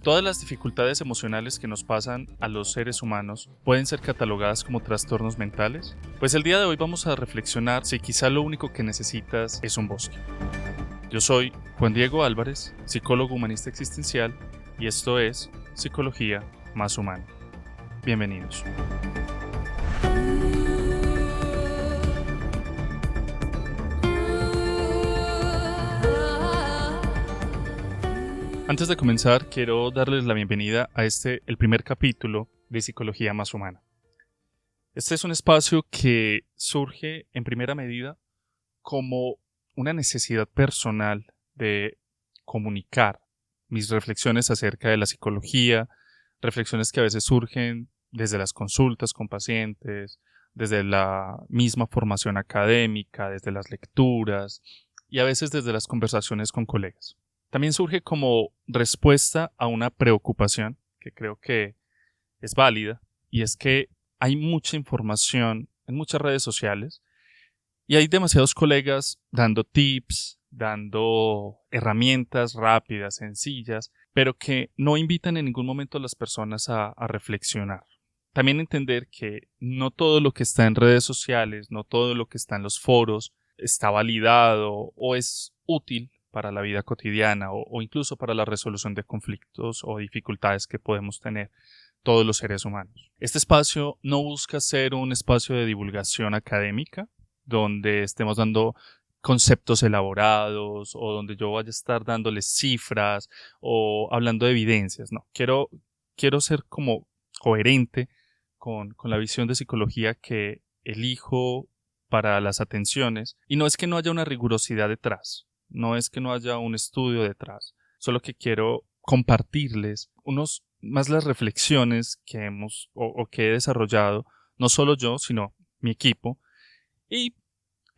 Todas las dificultades emocionales que nos pasan a los seres humanos pueden ser catalogadas como trastornos mentales. Pues el día de hoy vamos a reflexionar si quizá lo único que necesitas es un bosque. Yo soy Juan Diego Álvarez, psicólogo humanista existencial, y esto es Psicología Más Humana. Bienvenidos. Antes de comenzar, quiero darles la bienvenida a el primer capítulo de Psicología Más Humana. Este es un espacio que surge en primera medida como una necesidad personal de comunicar mis reflexiones acerca de la psicología, reflexiones que a veces surgen desde las consultas con pacientes, desde la misma formación académica, desde las lecturas y a veces desde las conversaciones con colegas. También surge como respuesta a una preocupación que creo que es válida, y es que hay mucha información en muchas redes sociales y hay demasiados colegas dando tips, dando herramientas rápidas, sencillas, pero que no invitan en ningún momento a las personas a reflexionar. También entender que no todo lo que está en redes sociales, no todo lo que está en los foros está validado o es útil para la vida cotidiana o incluso para la resolución de conflictos o dificultades que podemos tener todos los seres humanos. Este espacio no busca ser un espacio de divulgación académica donde estemos dando conceptos elaborados o donde yo vaya a estar dándoles cifras o hablando de evidencias. No, quiero ser como coherente con la visión de psicología que elijo para las atenciones, y no es que no haya una rigurosidad detrás. No es que no haya un estudio detrás, solo que quiero compartirles más las reflexiones que hemos o que he desarrollado, no solo yo, sino mi equipo, y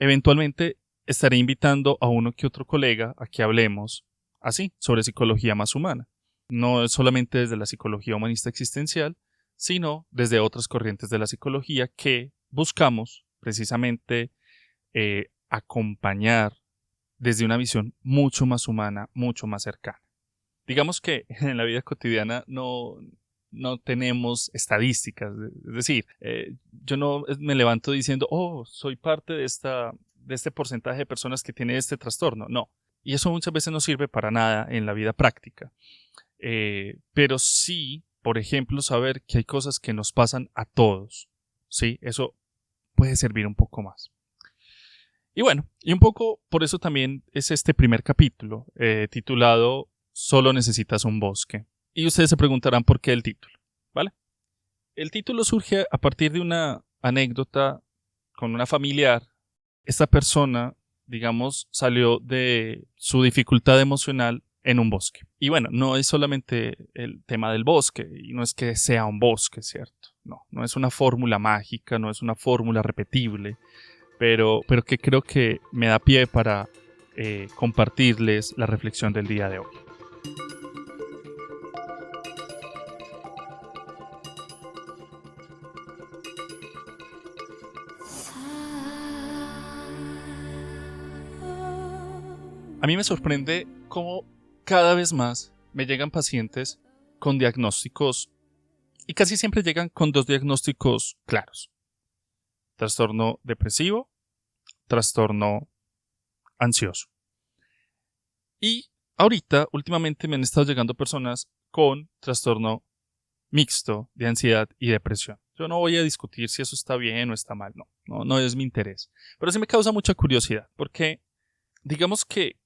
eventualmente estaré invitando a uno que otro colega a que hablemos así sobre psicología más humana. No solamente desde la psicología humanista existencial, sino desde otras corrientes de la psicología que buscamos precisamente acompañar desde una visión mucho más humana, mucho más cercana. Digamos que en la vida cotidiana no tenemos estadísticas, es decir, yo no me levanto diciendo, soy parte de este porcentaje de personas que tiene este trastorno, no. Y eso muchas veces no sirve para nada en la vida práctica. Pero sí, por ejemplo, saber que hay cosas que nos pasan a todos, ¿sí? Eso puede servir un poco más. Y bueno, y un poco por eso también es este primer capítulo, titulado Solo necesitas un bosque. Y ustedes se preguntarán por qué el título, ¿vale? El título surge a partir de una anécdota con una familiar. Esta persona, digamos, salió de su dificultad emocional en un bosque. Y bueno, no es solamente el tema del bosque, y no es que sea un bosque, ¿cierto? No es una fórmula mágica, no es una fórmula repetible, pero que creo que me da pie para compartirles la reflexión del día de hoy. A mí me sorprende cómo cada vez más me llegan pacientes con diagnósticos, y casi siempre llegan con dos diagnósticos claros: trastorno depresivo, trastorno ansioso. Y ahorita, últimamente, me han estado llegando personas con trastorno mixto de ansiedad y depresión. Yo no voy a discutir si eso está bien o está mal, no es mi interés. Pero sí me causa mucha curiosidad, porque digamos que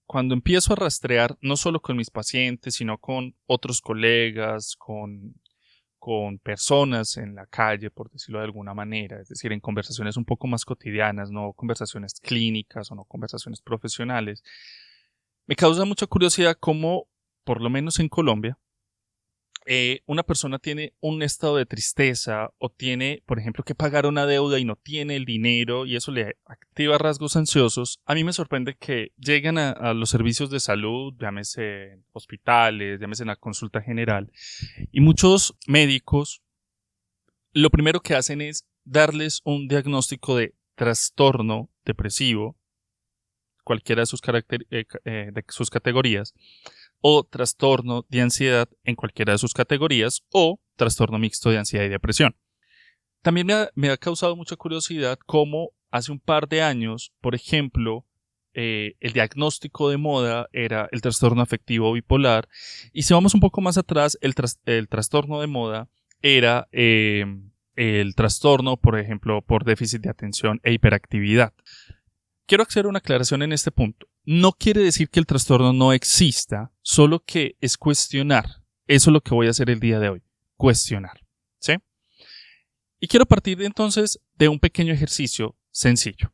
cuando empiezo a rastrear, no solo con mis pacientes, sino con otros colegas, con personas en la calle, por decirlo de alguna manera, es decir, en conversaciones un poco más cotidianas, no conversaciones clínicas o no conversaciones profesionales, me causa mucha curiosidad cómo, por lo menos en Colombia, una persona tiene un estado de tristeza o tiene, por ejemplo, que pagar una deuda y no tiene el dinero y eso le activa rasgos ansiosos. A mí me sorprende que llegan a los servicios de salud, llámese hospitales, llámese en la consulta general, y muchos médicos lo primero que hacen es darles un diagnóstico de trastorno depresivo, cualquiera de sus categorías, o trastorno de ansiedad en cualquiera de sus categorías o trastorno mixto de ansiedad y depresión. También me ha causado mucha curiosidad cómo hace un par de años, por ejemplo, el diagnóstico de moda era el trastorno afectivo bipolar, y si vamos un poco más atrás, el trastorno de moda era el trastorno, por ejemplo, por déficit de atención e hiperactividad. Quiero hacer una aclaración en este punto. No quiere decir que el trastorno no exista, solo que es cuestionar. Eso es lo que voy a hacer el día de hoy, cuestionar, ¿sí? Y quiero partir entonces de un pequeño ejercicio sencillo.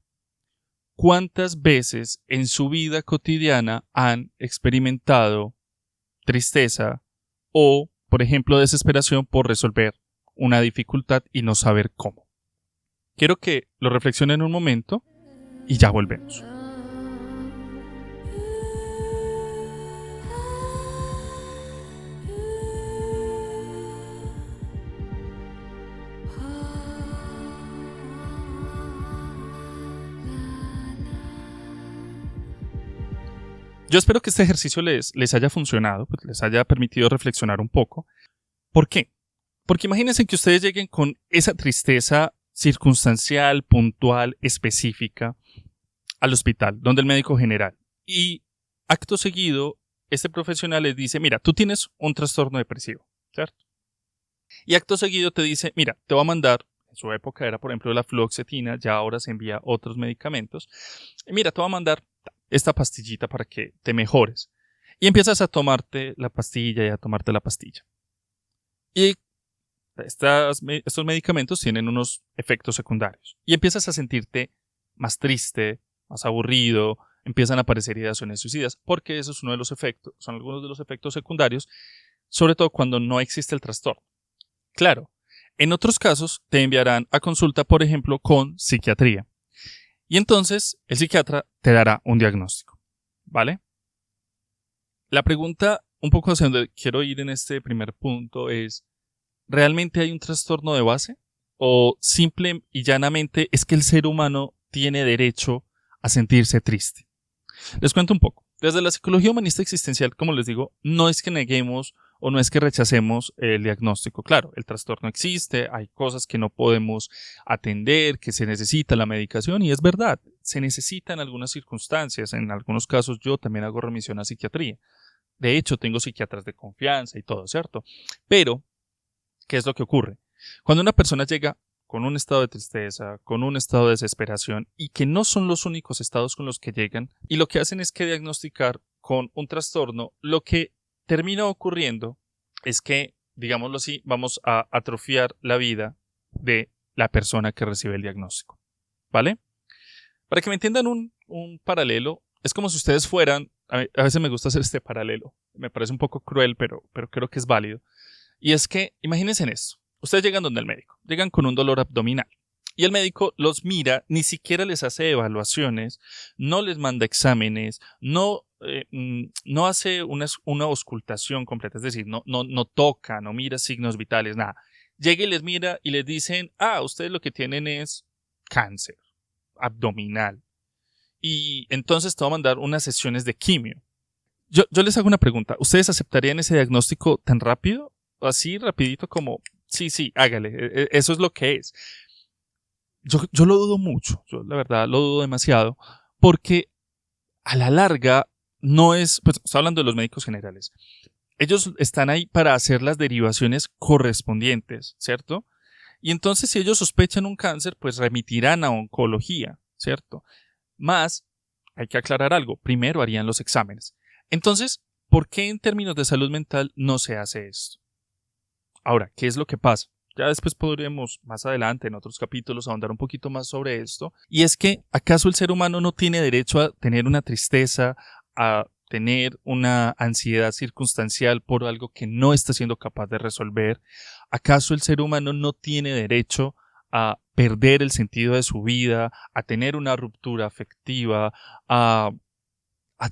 ¿Cuántas veces en su vida cotidiana han experimentado tristeza o, por ejemplo, desesperación por resolver una dificultad y no saber cómo? Quiero que lo reflexionen un momento y ya volvemos. Yo espero que este ejercicio les haya funcionado, pues les haya permitido reflexionar un poco. ¿Por qué? Porque imagínense que ustedes lleguen con esa tristeza circunstancial, puntual, específica al hospital, donde el médico general. Y acto seguido, este profesional les dice, mira, tú tienes un trastorno depresivo, ¿cierto? Y acto seguido te dice, mira, te voy a mandar, en su época era por ejemplo la fluoxetina, ya ahora se envía otros medicamentos. Mira, te voy a mandar esta pastillita para que te mejores. Y empiezas a tomarte la pastilla y a tomarte la pastilla. Y estos medicamentos tienen unos efectos secundarios. Y empiezas a sentirte más triste, más aburrido, empiezan a aparecer ideaciones suicidas, porque eso es uno de los efectos, son algunos de los efectos secundarios, sobre todo cuando no existe el trastorno. Claro, en otros casos te enviarán a consulta, por ejemplo, con psiquiatría. Y entonces el psiquiatra te dará un diagnóstico, ¿vale? La pregunta un poco hacia donde quiero ir en este primer punto es, ¿realmente hay un trastorno de base? ¿O simple y llanamente es que el ser humano tiene derecho a sentirse triste? Les cuento un poco. Desde la psicología humanista existencial, como les digo, no es que neguemos o no es que rechacemos el diagnóstico. Claro, el trastorno existe, hay cosas que no podemos atender, que se necesita la medicación, y es verdad, se necesita en algunas circunstancias. En algunos casos yo también hago remisión a psiquiatría. De hecho, tengo psiquiatras de confianza y todo, ¿cierto? Pero, ¿qué es lo que ocurre? Cuando una persona llega con un estado de tristeza, con un estado de desesperación, y que no son los únicos estados con los que llegan, y lo que hacen es que diagnosticar con un trastorno, lo que termina ocurriendo es que, digámoslo así, vamos a atrofiar la vida de la persona que recibe el diagnóstico, ¿vale? Para que me entiendan un paralelo, es como si ustedes fueran, a veces me gusta hacer este paralelo, me parece un poco cruel, pero creo que es válido, y es que, imagínense en esto, ustedes llegan donde el médico, llegan con un dolor abdominal, y el médico los mira, ni siquiera les hace evaluaciones, no les manda exámenes, no hace una auscultación completa, es decir, no toca, no mira signos vitales, nada. Llega y les mira y les dicen, ustedes lo que tienen es cáncer abdominal. Y entonces te va a mandar unas sesiones de quimio. Yo les hago una pregunta, ¿ustedes aceptarían ese diagnóstico tan rápido? Así rapidito como, sí, hágale, eso es lo que es. Yo lo dudo mucho, yo la verdad lo dudo demasiado, porque a la larga no es, pues estoy hablando de los médicos generales, ellos están ahí para hacer las derivaciones correspondientes, ¿cierto? Y entonces si ellos sospechan un cáncer, pues remitirán a oncología, ¿cierto? Más, hay que aclarar algo, primero harían los exámenes. Entonces, ¿por qué en términos de salud mental no se hace esto? Ahora, ¿qué es lo que pasa? Ya después podríamos, más adelante, en otros capítulos, ahondar un poquito más sobre esto. Y es que, ¿acaso el ser humano no tiene derecho a tener una tristeza, a tener una ansiedad circunstancial por algo que no está siendo capaz de resolver? ¿Acaso el ser humano no tiene derecho a perder el sentido de su vida, a tener una ruptura afectiva, a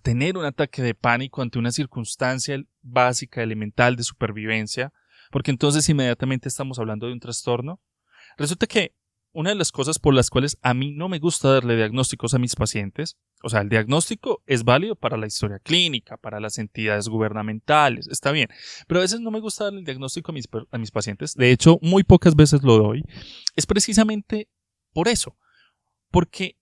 tener un ataque de pánico ante una circunstancia básica, elemental de supervivencia? Porque entonces inmediatamente estamos hablando de un trastorno. Resulta que una de las cosas por las cuales a mí no me gusta darle diagnósticos a mis pacientes, o sea, el diagnóstico es válido para la historia clínica, para las entidades gubernamentales, está bien, pero a veces no me gusta darle el diagnóstico a mis pacientes, de hecho, muy pocas veces lo doy, es precisamente por eso, porque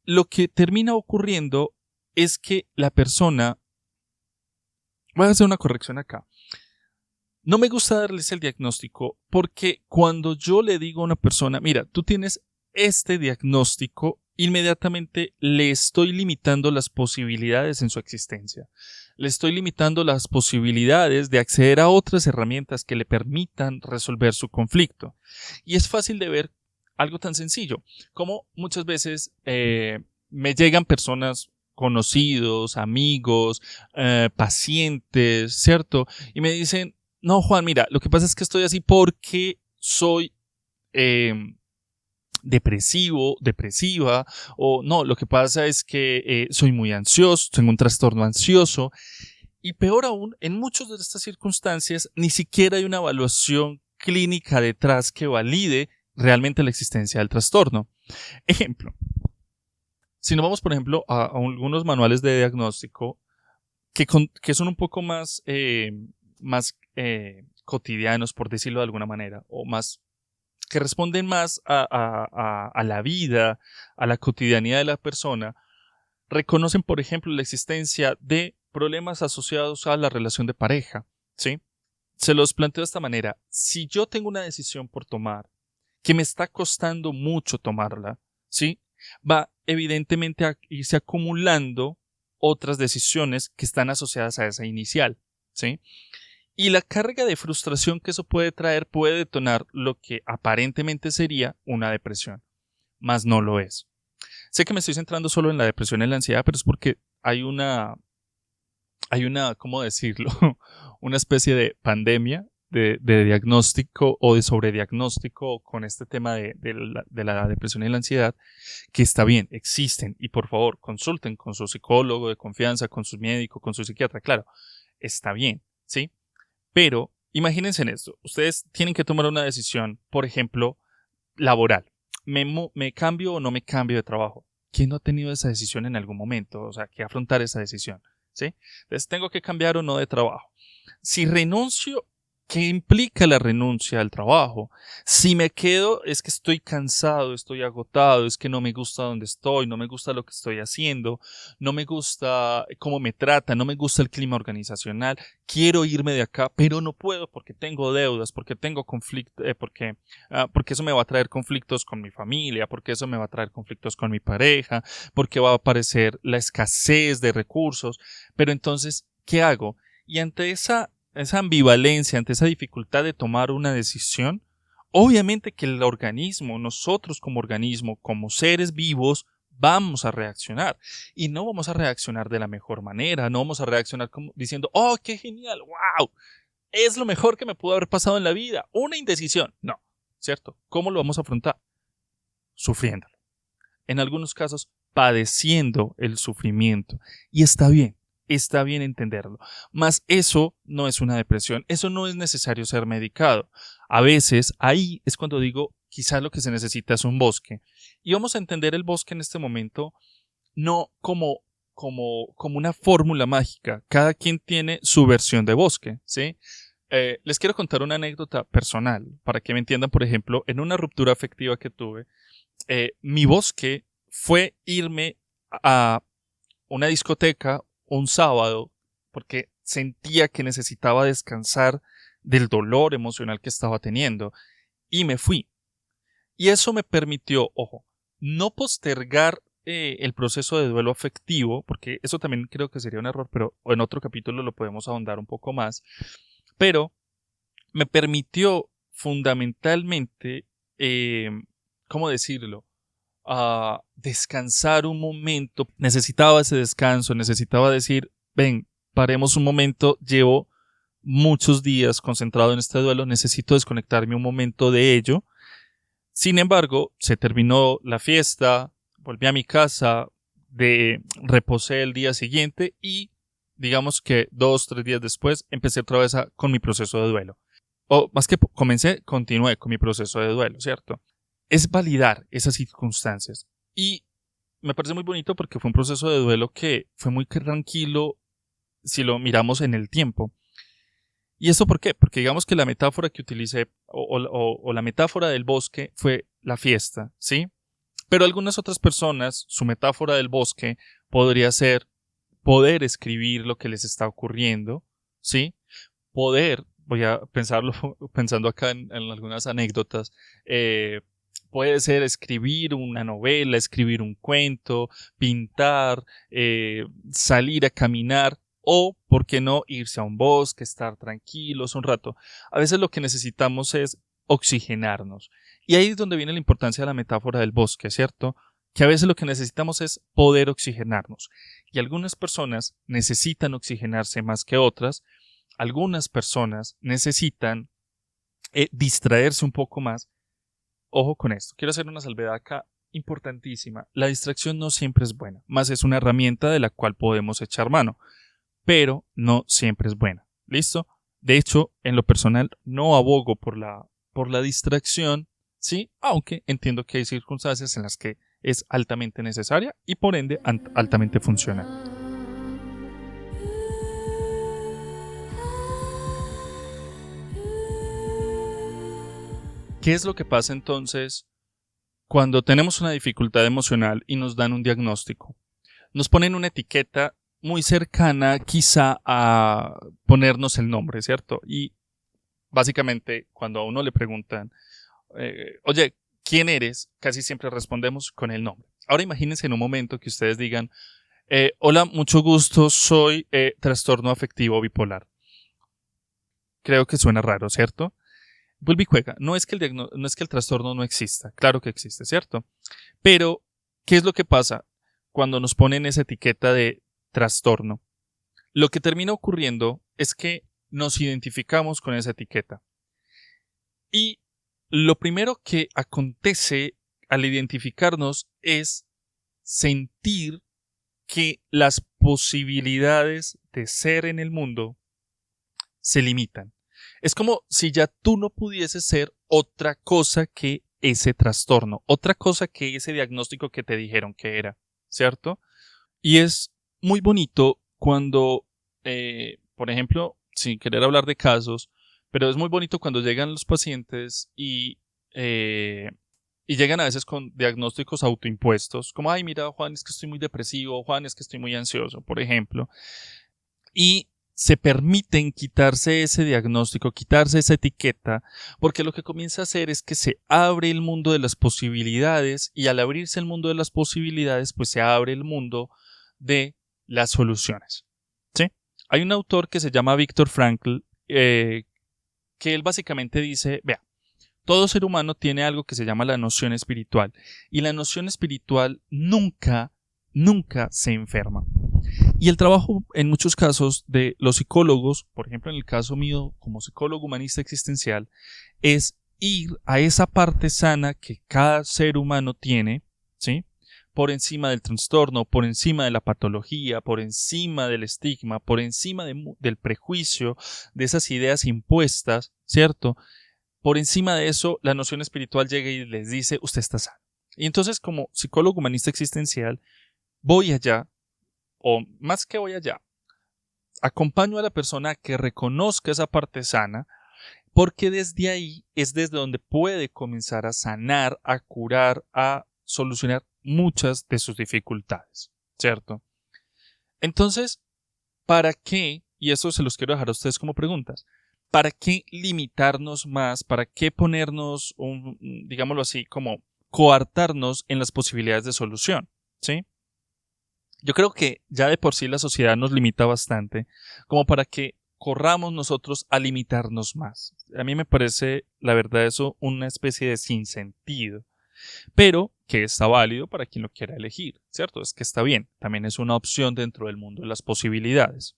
lo que termina ocurriendo es que la persona, voy a hacer una corrección acá, no me gusta darles el diagnóstico porque cuando yo le digo a una persona, mira, tú tienes este diagnóstico, inmediatamente le estoy limitando las posibilidades en su existencia. Le estoy limitando las posibilidades de acceder a otras herramientas que le permitan resolver su conflicto. Y es fácil de ver algo tan sencillo como muchas veces me llegan personas conocidos, amigos, pacientes, ¿cierto? Y me dicen, no, Juan, mira, lo que pasa es que estoy así porque soy depresivo, depresiva, o no, lo que pasa es que soy muy ansioso, tengo un trastorno ansioso, y peor aún, en muchas de estas circunstancias ni siquiera hay una evaluación clínica detrás que valide realmente la existencia del trastorno. Ejemplo, si nos vamos, por ejemplo, a algunos manuales de diagnóstico que son un poco más cotidianos, por decirlo de alguna manera, o más que responden más a la vida, a la cotidianidad de la persona, reconocen, por ejemplo, la existencia de problemas asociados a la relación de pareja, ¿sí? Se los planteo de esta manera. Si yo tengo una decisión por tomar, que me está costando mucho tomarla, ¿sí? Va evidentemente a irse acumulando otras decisiones que están asociadas a esa inicial, ¿sí? Y la carga de frustración que eso puede traer puede detonar lo que aparentemente sería una depresión, mas no lo es. Sé que me estoy centrando solo en la depresión y en la ansiedad, pero es porque hay una, ¿cómo decirlo? Una especie de pandemia de diagnóstico o de sobrediagnóstico con este tema de la depresión y la ansiedad, que está bien, existen, y por favor consulten con su psicólogo de confianza, con su médico, con su psiquiatra, claro, está bien, ¿sí? Pero imagínense en esto, ustedes tienen que tomar una decisión, por ejemplo, laboral. ¿Me cambio o no me cambio de trabajo? ¿Quién no ha tenido esa decisión en algún momento? O sea, que afrontar esa decisión, ¿sí? Entonces, ¿tengo que cambiar o no de trabajo? Si renuncio, ¿qué implica la renuncia al trabajo? Si me quedo, es que estoy cansado, estoy agotado, es que no me gusta donde estoy, no me gusta lo que estoy haciendo, no me gusta cómo me trata, no me gusta el clima organizacional, quiero irme de acá, pero no puedo porque tengo deudas, porque tengo conflictos, porque eso me va a traer conflictos con mi familia, porque eso me va a traer conflictos con mi pareja, porque va a aparecer la escasez de recursos, pero entonces, ¿qué hago? Y ante esa ambivalencia, ante esa dificultad de tomar una decisión, obviamente que el organismo, nosotros como organismo, como seres vivos, vamos a reaccionar. Y no vamos a reaccionar de la mejor manera, no vamos a reaccionar como diciendo, oh, qué genial, wow, es lo mejor que me pudo haber pasado en la vida, una indecisión. No, ¿cierto? ¿Cómo lo vamos a afrontar? Sufriéndolo. En algunos casos, padeciendo el sufrimiento. Y está bien. Está bien entenderlo, mas eso no es una depresión, eso no es necesario ser medicado. A veces ahí es cuando digo, quizás lo que se necesita es un bosque. Y vamos a entender el bosque en este momento no como una fórmula mágica. Cada quien tiene su versión de bosque, ¿sí? Les quiero contar una anécdota personal para que me entiendan, por ejemplo, en una ruptura afectiva que tuve, mi bosque fue irme a una discoteca un sábado porque sentía que necesitaba descansar del dolor emocional que estaba teniendo y me fui. Y eso me permitió, ojo, no postergar el proceso de duelo afectivo, porque eso también creo que sería un error, pero en otro capítulo lo podemos ahondar un poco más, pero me permitió fundamentalmente, ¿cómo decirlo? A descansar un momento. Necesitaba ese descanso, necesitaba decir, ven, paremos un momento, llevo muchos días concentrado en este duelo, necesito desconectarme un momento de ello. Sin embargo, se terminó la fiesta, volví a mi casa, reposé el día siguiente y digamos que 2, 3 días después empecé otra vez con mi proceso de duelo. O más que comencé, continué con mi proceso de duelo, ¿cierto? es validar esas circunstancias. Y me parece muy bonito porque fue un proceso de duelo que fue muy tranquilo si lo miramos en el tiempo. ¿Y esto por qué? Porque digamos que la metáfora que utilicé o la metáfora del bosque fue la fiesta, ¿sí? Pero algunas otras personas, su metáfora del bosque podría ser poder escribir lo que les está ocurriendo, ¿sí? Poder, voy a pensarlo pensando acá en algunas anécdotas, puede ser escribir una novela, escribir un cuento, pintar, salir a caminar o, ¿por qué no, irse a un bosque, estar tranquilos un rato? A veces lo que necesitamos es oxigenarnos. Y ahí es donde viene la importancia de la metáfora del bosque, ¿cierto? Que a veces lo que necesitamos es poder oxigenarnos. Y algunas personas necesitan oxigenarse más que otras. Algunas personas necesitan distraerse un poco más. Ojo con esto, quiero hacer una salvedad acá importantísima. La distracción no siempre es buena, más es una herramienta de la cual podemos echar mano, pero no siempre es buena. ¿Listo? De hecho, en lo personal no abogo por la distracción, ¿sí? Aunque entiendo que hay circunstancias en las que es altamente necesaria y por ende altamente funcional. ¿Qué es lo que pasa entonces cuando tenemos una dificultad emocional y nos dan un diagnóstico? Nos ponen una etiqueta muy cercana quizá a ponernos el nombre, ¿cierto? Y básicamente cuando a uno le preguntan, oye, ¿quién eres? Casi siempre respondemos con el nombre. Ahora imagínense en un momento que ustedes digan, hola, mucho gusto, soy trastorno afectivo bipolar. Creo que suena raro, ¿cierto? Vuelve y juega. No es que no es que el trastorno no exista, claro que existe, ¿cierto? Pero, ¿qué es lo que pasa cuando nos ponen esa etiqueta de trastorno? Lo que termina ocurriendo es que nos identificamos con esa etiqueta. Y lo primero que acontece al identificarnos es sentir que las posibilidades de ser en el mundo se limitan. Es como si ya tú no pudieses ser otra cosa que ese trastorno, otra cosa que ese diagnóstico que te dijeron que era, ¿cierto? Y es muy bonito cuando, por ejemplo, sin querer hablar de casos, pero es muy bonito cuando llegan los pacientes y llegan a veces con diagnósticos autoimpuestos, como, ay, mira, Juan, es que estoy muy depresivo, Juan, es que estoy muy ansioso, por ejemplo. Y se permiten quitarse ese diagnóstico, quitarse esa etiqueta, porque lo que comienza a hacer es que se abre el mundo de las posibilidades y al abrirse el mundo de las posibilidades, pues se abre el mundo de las soluciones. ¿Sí? Hay un autor que se llama Viktor Frankl, que él básicamente dice, vea, todo ser humano tiene algo que se llama la noción espiritual y la noción espiritual nunca se enferma. Y el trabajo en muchos casos de los psicólogos, por ejemplo en el caso mío como psicólogo humanista existencial, es ir a esa parte sana que cada ser humano tiene, ¿sí? Por encima del trastorno, por encima de la patología, por encima del estigma, por encima del prejuicio, de esas ideas impuestas, ¿cierto? Por encima de eso, la noción espiritual llega y les dice, usted está sano. Y entonces, como psicólogo humanista existencial, voy allá, o más que voy allá, acompaño a la persona a que reconozca esa parte sana, porque desde ahí es desde donde puede comenzar a sanar, a curar, a solucionar muchas de sus dificultades, ¿cierto? Entonces, ¿para qué? Y eso se los quiero dejar a ustedes como preguntas. ¿Para qué limitarnos más? ¿Para qué ponernos, digámoslo así, como coartarnos en las posibilidades de solución? ¿Sí? Yo creo que ya de por sí la sociedad nos limita bastante, como para que corramos nosotros a limitarnos más. A mí me parece, la verdad, eso una especie de sinsentido, pero que está válido para quien lo quiera elegir, ¿cierto? Es que está bien, también es una opción dentro del mundo de las posibilidades.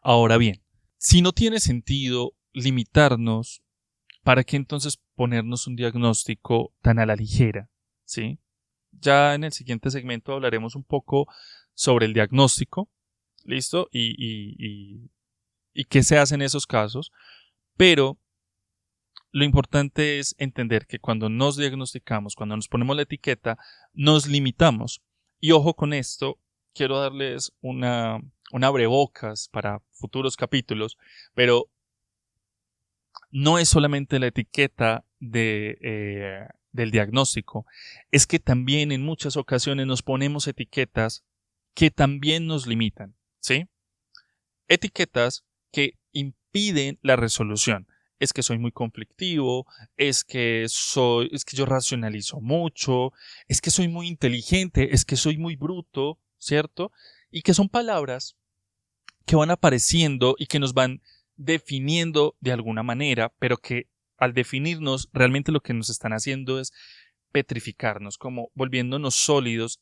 Ahora bien, si no tiene sentido limitarnos, ¿para qué entonces ponernos un diagnóstico tan a la ligera? ¿Sí? Ya en el siguiente segmento hablaremos un poco sobre el diagnóstico, ¿listo? Y qué se hace en esos casos, pero lo importante es entender que cuando nos diagnosticamos, cuando nos ponemos la etiqueta, nos limitamos. Y ojo con esto, quiero darles un abrebocas para futuros capítulos, pero no es solamente la etiqueta del diagnóstico, es que también en muchas ocasiones nos ponemos etiquetas que también nos limitan, ¿sí? Etiquetas que impiden la resolución. Es que soy muy conflictivo, es que yo racionalizo mucho, es que soy muy inteligente, es que soy muy bruto, ¿cierto? Y que son palabras que van apareciendo y que nos van definiendo de alguna manera, pero que al definirnos realmente lo que nos están haciendo es petrificarnos, como volviéndonos sólidos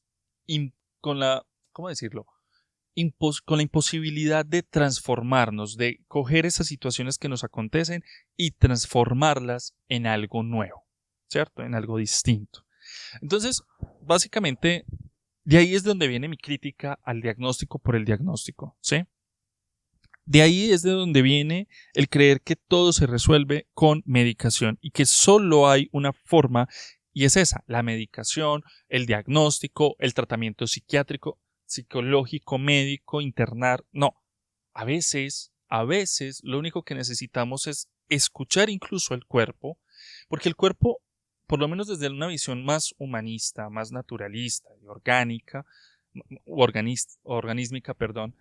con la, ¿cómo decirlo? Con la imposibilidad de transformarnos, de coger esas situaciones que nos acontecen y transformarlas en algo nuevo, ¿cierto? En algo distinto. Entonces, básicamente, de ahí es donde viene mi crítica al diagnóstico por el diagnóstico, ¿sí? De ahí es de donde viene el creer que todo se resuelve con medicación y que solo hay una forma y es esa, la medicación, el diagnóstico, el tratamiento psiquiátrico, psicológico, médico, internar. No, a veces lo único que necesitamos es escuchar incluso el cuerpo, porque el cuerpo, por lo menos desde una visión más humanista, más naturalista y orgánica, organísmica, perdón,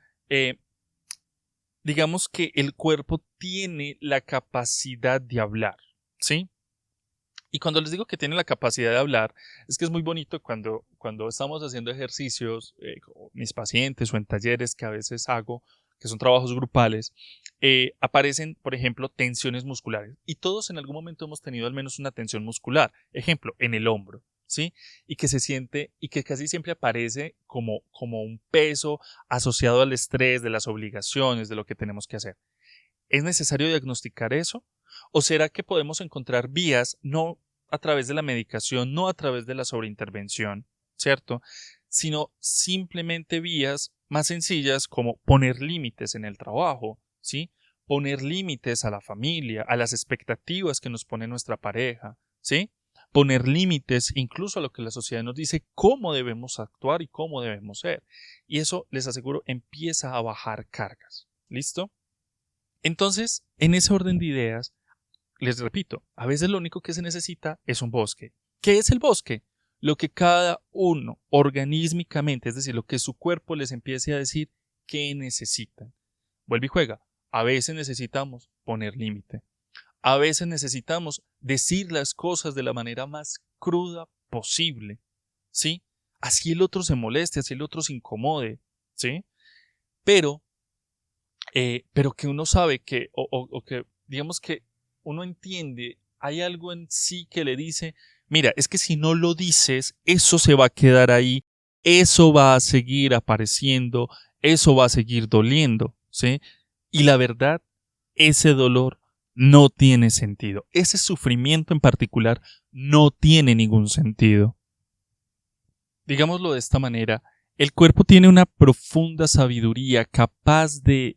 digamos que el cuerpo tiene la capacidad de hablar, ¿sí? Y cuando les digo que tiene la capacidad de hablar, es que es muy bonito cuando estamos haciendo ejercicios, con mis pacientes o en talleres que a veces hago, que son trabajos grupales, aparecen, por ejemplo, tensiones musculares. Y todos en algún momento hemos tenido al menos una tensión muscular. Ejemplo, en el hombro, ¿sí? Y que se siente y que casi siempre aparece como un peso asociado al estrés, de las obligaciones, de lo que tenemos que hacer. ¿Es necesario diagnosticar eso? ¿O será que podemos encontrar vías no a través de la medicación, no a través de la sobreintervención, ¿cierto? Sino simplemente vías más sencillas como poner límites en el trabajo, ¿sí? Poner límites a la familia, a las expectativas que nos pone nuestra pareja, ¿sí? Poner límites incluso a lo que la sociedad nos dice cómo debemos actuar y cómo debemos ser. Y eso, les aseguro, empieza a bajar cargas. ¿Listo? Entonces, en ese orden de ideas, les repito, a veces lo único que se necesita es un bosque. ¿Qué es el bosque? Lo que cada uno organísmicamente, es decir, lo que su cuerpo les empiece a decir que necesitan. Vuelve y juega. A veces necesitamos poner límite. A veces necesitamos decir las cosas de la manera más cruda posible. ¿Sí? Así el otro se moleste, así el otro se incomode. ¿Sí? Pero que uno sabe que, o que digamos que uno entiende, hay algo en sí que le dice, mira, es que si no lo dices, eso se va a quedar ahí, eso va a seguir apareciendo, eso va a seguir doliendo, ¿sí? Y la verdad, ese dolor no tiene sentido. Ese sufrimiento en particular no tiene ningún sentido. Digámoslo de esta manera, el cuerpo tiene una profunda sabiduría capaz de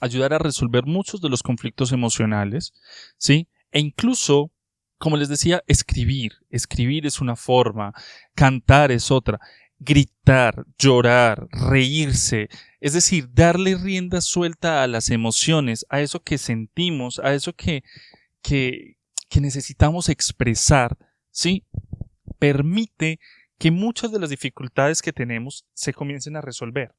ayudar a resolver muchos de los conflictos emocionales, ¿sí? E incluso, como les decía, escribir. Escribir es una forma, cantar es otra, gritar, llorar, reírse, es decir, darle rienda suelta a las emociones, a eso que sentimos, a eso que necesitamos expresar, ¿sí? Permite que muchas de las dificultades que tenemos se comiencen a resolver.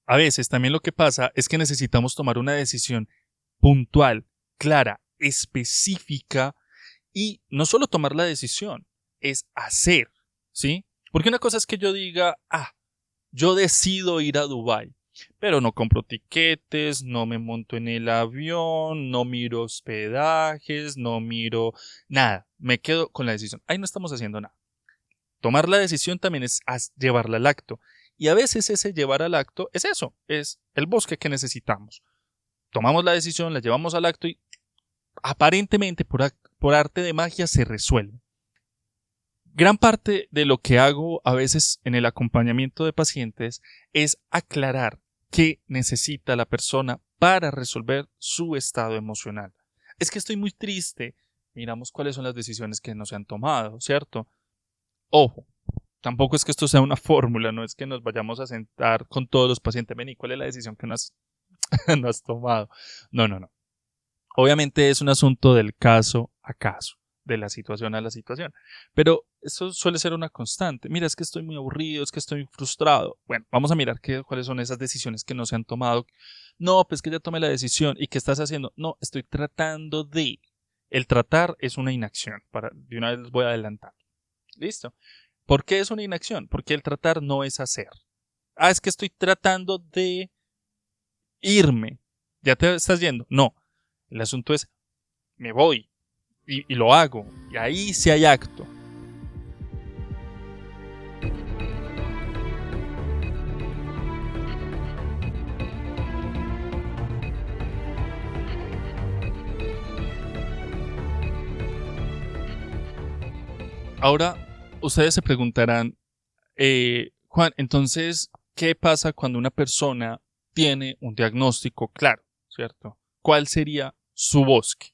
A veces también lo que pasa es que necesitamos tomar una decisión puntual, clara, específica y no solo tomar la decisión, es hacer, ¿sí? Porque una cosa es que yo diga, yo decido ir a Dubái, pero no compro tiquetes, no me monto en el avión, no miro hospedajes, no miro nada, me quedo con la decisión. Ahí no estamos haciendo nada. Tomar la decisión también es llevarla al acto. Y a veces ese llevar al acto es eso, es el bosque que necesitamos. Tomamos la decisión, la llevamos al acto y aparentemente por arte de magia se resuelve. Gran parte de lo que hago a veces en el acompañamiento de pacientes es aclarar qué necesita la persona para resolver su estado emocional. Es que estoy muy triste. Miramos cuáles son las decisiones que no se han tomado, ¿cierto? Ojo, tampoco es que esto sea una fórmula, no es que nos vayamos a sentar con todos los pacientes, ven, ¿y cuál es la decisión que no has, no has tomado? No, no, no. Obviamente es un asunto del caso a caso, de la situación a la situación, pero eso suele ser una constante. Mira, es que estoy muy aburrido, es que estoy frustrado. Bueno, vamos a mirar cuáles son esas decisiones que no se han tomado. No, pues que ya tomé la decisión. ¿Y qué estás haciendo? No, estoy tratando de. El tratar es una inacción. De una vez les voy a adelantar. ¿Listo? ¿Por qué es una inacción? Porque el tratar no es hacer. Ah, es que estoy tratando de irme. ¿Ya te estás yendo? No. El asunto es, me voy y lo hago. Y ahí sí hay acto. Ahora, ustedes se preguntarán, Juan, entonces, ¿qué pasa cuando una persona tiene un diagnóstico claro, ¿cierto? ¿Cuál sería su bosque?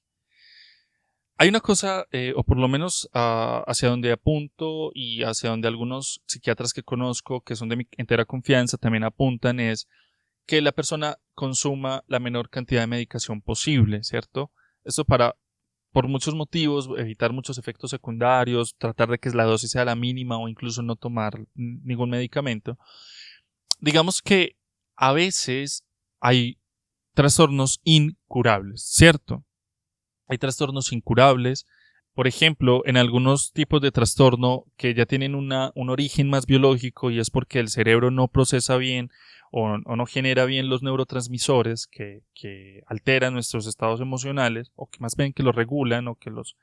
Hay una cosa, o por lo menos hacia donde apunto y hacia donde algunos psiquiatras que conozco, que son de mi entera confianza, también apuntan, es que la persona consuma la menor cantidad de medicación posible, ¿cierto? Esto por muchos motivos, evitar muchos efectos secundarios, tratar de que la dosis sea la mínima o incluso no tomar ningún medicamento. Digamos que a veces hay trastornos incurables, ¿cierto? Hay trastornos incurables. Por ejemplo, en algunos tipos de trastorno que ya tienen un origen más biológico y es porque el cerebro no procesa bien o no genera bien los neurotransmisores que alteran nuestros estados emocionales o que más bien que los regulan o que los...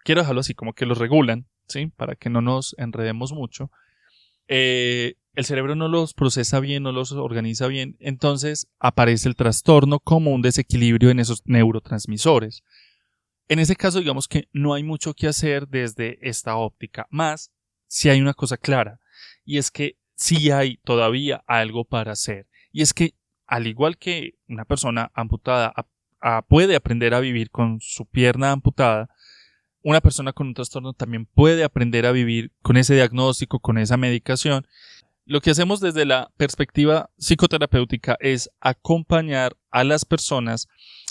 Quiero dejarlo así, como que los regulan, ¿sí? Para que no nos enredemos mucho. El cerebro no los procesa bien, no los organiza bien, entonces aparece el trastorno como un desequilibrio en esos neurotransmisores. En ese caso, digamos que no hay mucho que hacer desde esta óptica, más si hay una cosa clara, y es que sí hay todavía algo para hacer, y es que al igual que una persona amputada puede aprender a vivir con su pierna amputada, una persona con un trastorno también puede aprender a vivir con ese diagnóstico, con esa medicación. Lo que hacemos desde la perspectiva psicoterapéutica es acompañar a las personas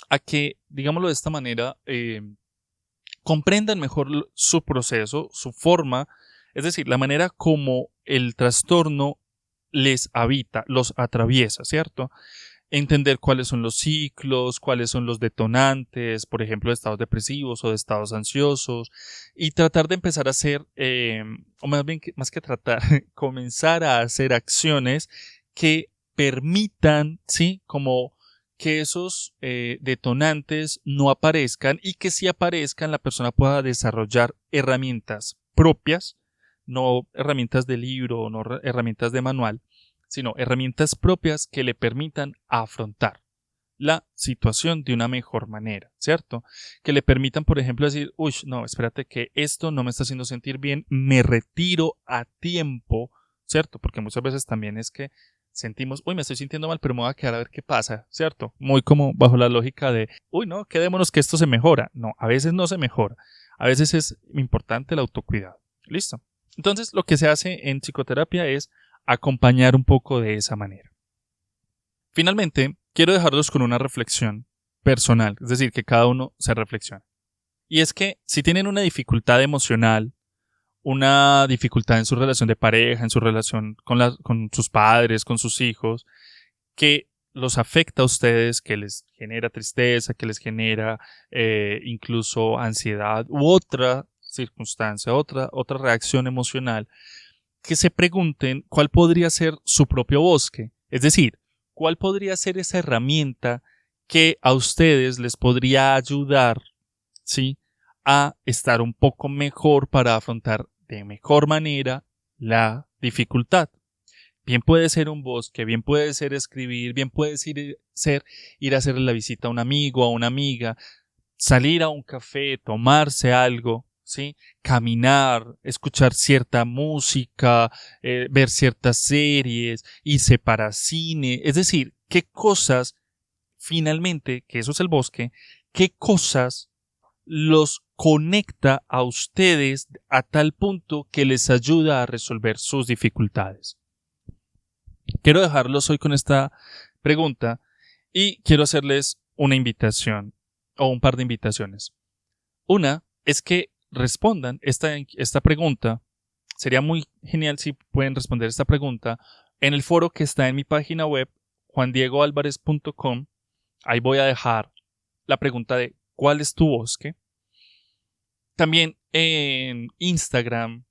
a que, digámoslo de esta manera, comprendan mejor su proceso, su forma, es decir, la manera como el trastorno les habita, los atraviesa, ¿cierto? Entender cuáles son los ciclos, cuáles son los detonantes, por ejemplo, de estados depresivos o de estados ansiosos, y tratar de empezar a hacer, o más bien, más que tratar, comenzar a hacer acciones que permitan, ¿sí? Como que esos detonantes no aparezcan y que si aparezcan la persona pueda desarrollar herramientas propias, no herramientas de libro, no herramientas de manual, sino herramientas propias que le permitan afrontar la situación de una mejor manera, ¿cierto? Que le permitan, por ejemplo, decir, uy, no, espérate que esto no me está haciendo sentir bien, me retiro a tiempo, ¿cierto? Porque muchas veces también es que sentimos, uy, me estoy sintiendo mal, pero me voy a quedar a ver qué pasa, ¿cierto? Muy como bajo la lógica de, uy, no, quedémonos que esto se mejora. No, a veces no se mejora. A veces es importante el autocuidado. ¿Listo? Entonces, lo que se hace en psicoterapia es acompañar un poco de esa manera. Finalmente, quiero dejarlos con una reflexión personal, es decir, que cada uno se reflexione. Y es que si tienen una dificultad emocional, una dificultad en su relación de pareja, en su relación con sus padres, con sus hijos, que los afecta a ustedes, que les genera tristeza, que les genera incluso ansiedad u otra circunstancia, otra reacción emocional, que se pregunten cuál podría ser su propio bosque. Es decir, cuál podría ser esa herramienta que a ustedes les podría ayudar, ¿sí?, a estar un poco mejor para afrontar de mejor manera la dificultad. Bien puede ser un bosque, bien puede ser escribir, bien puede ser ir a hacerle la visita a un amigo, a una amiga, salir a un café, tomarse algo, ¿sí? Caminar, escuchar cierta música, ver ciertas series, irse para cine. Es decir, qué cosas, finalmente, que eso es el bosque, qué cosas los conecta a ustedes a tal punto que les ayuda a resolver sus dificultades. Quiero dejarlos hoy con esta pregunta y quiero hacerles una invitación o un par de invitaciones. Una es que respondan esta pregunta. Sería muy genial si pueden responder esta pregunta en el foro que está en mi página web juandiegoalvarez.com. Ahí voy a dejar la pregunta de ¿cuál es tu bosque? También en Instagram,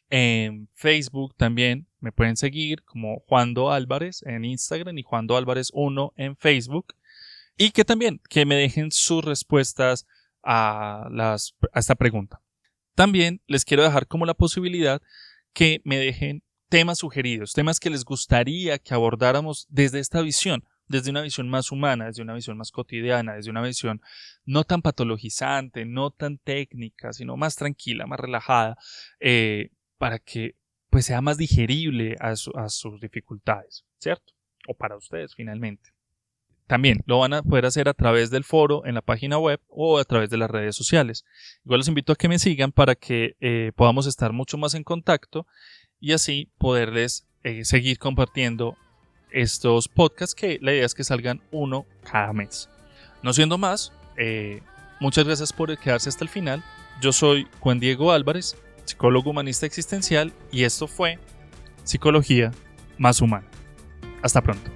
en Facebook también me pueden seguir como Juando Álvarez en Instagram y Juando Álvarez 1 en Facebook. Y que también que me dejen sus respuestas a esta pregunta. También les quiero dejar como la posibilidad que me dejen temas sugeridos, temas que les gustaría que abordáramos desde esta visión, desde una visión más humana, desde una visión más cotidiana, desde una visión no tan patologizante, no tan técnica, sino más tranquila, más relajada, para que pues sea más digerible a sus dificultades, ¿cierto? O para ustedes finalmente. También lo van a poder hacer a través del foro en la página web o a través de las redes sociales. Igual los invito a que me sigan para que podamos estar mucho más en contacto y así poderles seguir compartiendo estos podcasts, que la idea es que salgan uno cada mes. No siendo más, muchas gracias por quedarse hasta el final. Yo soy Juan Diego Álvarez, psicólogo humanista existencial, y esto fue Psicología Más Humana. Hasta pronto.